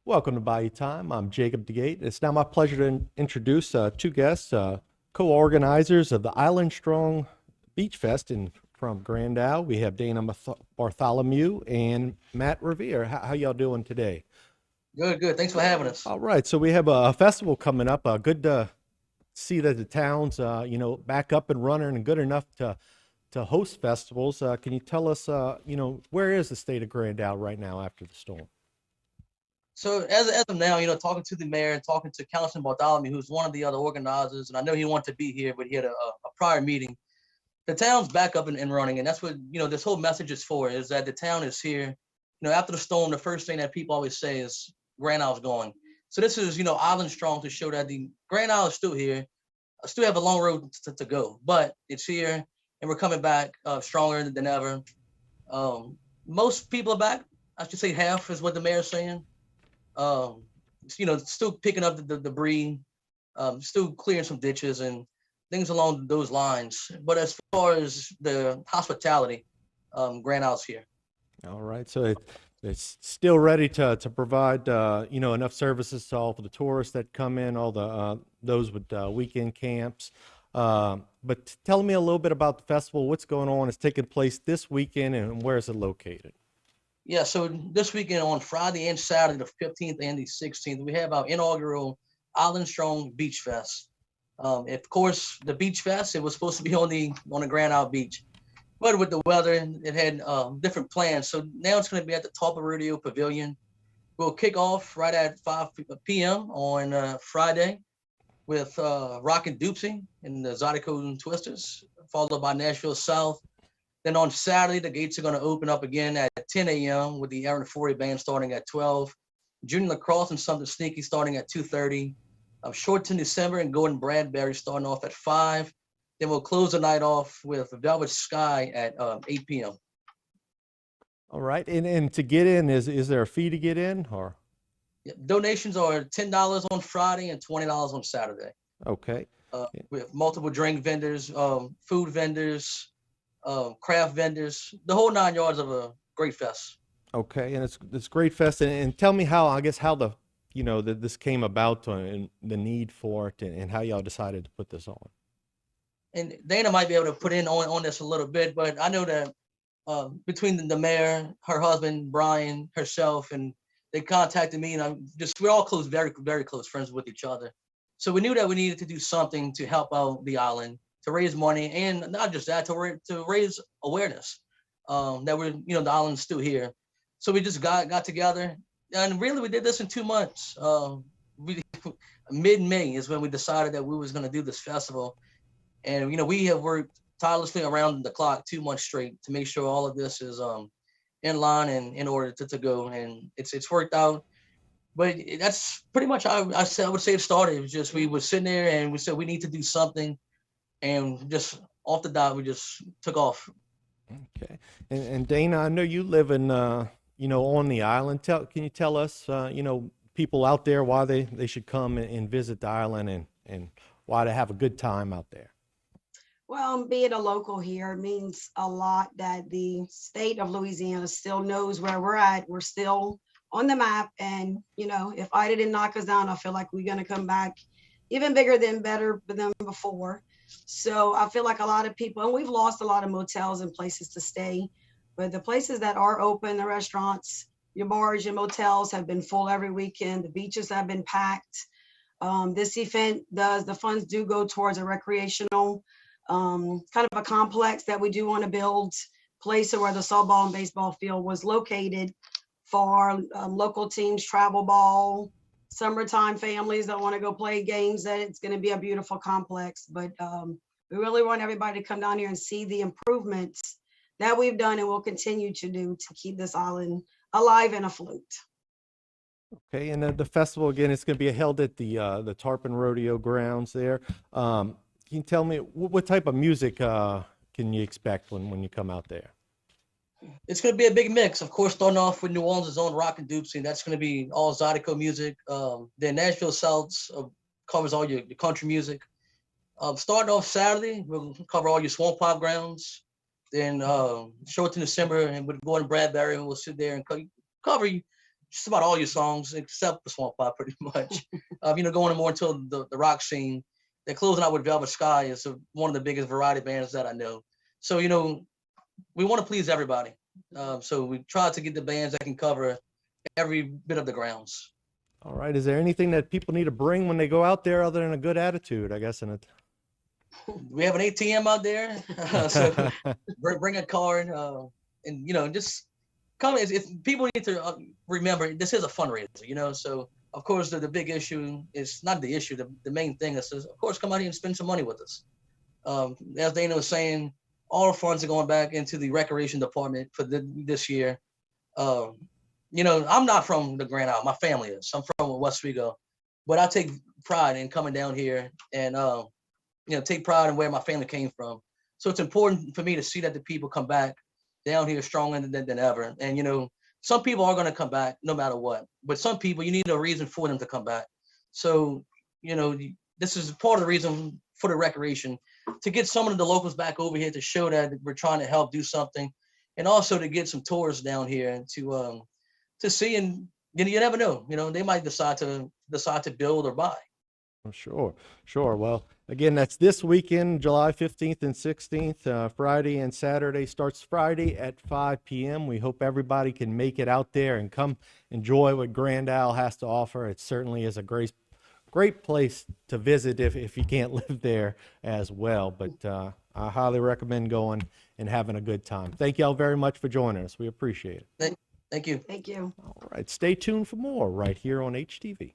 Welcome to Bayou Time. I'm Jacob DeGate. It's now my pleasure to introduce two guests, co-organizers of the Island Strong Beach Fest from Grand Isle. We have Dana Bartholomew and Matt Revere. How y'all doing today? Good, good. Thanks for having us. All right, so we have a festival coming up. Good to see that the town's back up and running and good enough to host festivals. Can you tell us, where is the state of Grand Isle right now after the storm? So as of now, talking to the mayor and talking to Councilman Bartholomew, who's one of the other organizers, and I know he wanted to be here, but he had a prior meeting. The town's back up and running, and that's what this whole message is for, is that the town is here. After the storm, the first thing that people always say is Grand Isle's going. So this is Island Strong to show that the Grand Isle is still here. I still have a long road to go, but it's here, and we're coming back stronger than ever. Most people are back. I should say half is what the mayor's saying. um, still picking up the debris, still clearing some ditches and things along those lines. But as far as the hospitality, Grand Isle's here. All right, so it's still ready to provide enough services to all of the tourists that come in, all the those with weekend camps. But tell me a little bit about the festival. What's going on? It's taking place this weekend, and where is it located? Yeah, so this weekend on Friday and Saturday, the 15th and the 16th, we have our inaugural Island Strong Beach Fest. Of course, the Beach Fest, it was supposed to be on the Grand Isle Beach, but with the weather, it had different plans. So now it's going to be at the Tarpon Rodeo Pavilion. We'll kick off right at 5 p.m. on Friday with Rockin' Doopsie and the Zydeco and Twisters, followed by Nashville South. Then on Saturday, the gates are going to open up again at 10 a.m. with the Aaron Forey Band starting at 12. Junior Lacrosse and Something Sneaky starting at 2:30. Shorten December and Golden Bradbury starting off at 5. Then we'll close the night off with Velvet Sky at 8 p.m. All right, and to get in, is there a fee to get in, or? Yeah, donations are $10 on Friday and $20 on Saturday. Okay. We have multiple drink vendors, food vendors, craft vendors, the whole 9 yards of a great fest. Okay, and it's great fest, and tell me how, I guess, how that this came about, and the need for it, and how y'all decided to put this on. And Dana might be able to put in on this a little bit, but I know that between the mayor, her husband, Brian, herself, and they contacted me, and we're all close, very, very close friends with each other. So we knew that we needed to do something to help out the island, to raise money, and not just that, to raise awareness that the island's still here. So we just got together, and really we did this in 2 months. We Mid-May is when we decided that we was going to do this festival, and we have worked tirelessly around the clock 2 months straight to make sure all of this is in line and in order to go, and it's worked out. But that's pretty much how I would say it started. It was just we were sitting there and we said we need to do something, and just off the dot we just took off. Okay, and Dana, I know you live in on the island. Can you tell us people out there why they should come and visit the island, and why to have a good time out there? Well, being a local here means a lot that the state of Louisiana still knows where we're at. We're still on the map. And, if Ida didn't knock us down, I feel like we're going to come back even bigger than better than before. So I feel like a lot of people, and we've lost a lot of motels and places to stay, but the places that are open, the restaurants, your bars, your motels have been full every weekend. The beaches have been packed. This event the funds do go towards a recreational kind of a complex that we do want to build, place where the softball and baseball field was located for local teams, travel ball, summertime families that want to go play games. That it's going to be a beautiful complex. But we really want everybody to come down here and see the improvements that we've done and will continue to do to keep this island alive and afloat. Okay, and the festival again, it's going to be held at the Tarpon Rodeo grounds there. Can you tell me what type of music can you expect when you come out there? It's going to be a big mix, of course, starting off with New Orleans' own Rockin' Doopsie. That's going to be all Zydeco music. Then Nashville South covers all your country music. Starting off Saturday, we'll cover all your swamp pop grounds. Then short to December, and with Gordon Bradbury, we'll sit there and cover just about all your songs except the Swamp Pop, pretty much. Going more into the rock scene. They're closing out with Velvet Sky is one of the biggest variety bands that I know. So, we want to please everybody. So we try to get the bands that can cover every bit of the grounds. All right. Is there anything that people need to bring when they go out there other than a good attitude, I guess? We have an ATM out there, so bring a card, and just come. If people need to remember, this is a fundraiser, So of course, the big issue is not the issue. The main thing is, of course, come out here and spend some money with us. As Dana was saying, all the funds are going back into the recreation department for this year. I'm not from the Grand Isle. My family is. I'm from West Wego, but I take pride in coming down here and take pride in where my family came from. So it's important for me to see that the people come back down here stronger than ever. And some people are going to come back no matter what, but some people, you need a reason for them to come back. So this is part of the reason for the recreation, to get some of the locals back over here to show that we're trying to help do something, and also to get some tourists down here to see, and you never know, they might decide to build or buy. Sure. Well, again, that's this weekend, July 15th and 16th, Friday and Saturday. Starts Friday at 5 p.m. We hope everybody can make it out there and come enjoy what Grand Isle has to offer. It certainly is a great place to visit if you can't live there as well. But I highly recommend going and having a good time. Thank you all very much for joining us. We appreciate it. Thank you. Thank you. All right. Stay tuned for more right here on HTV.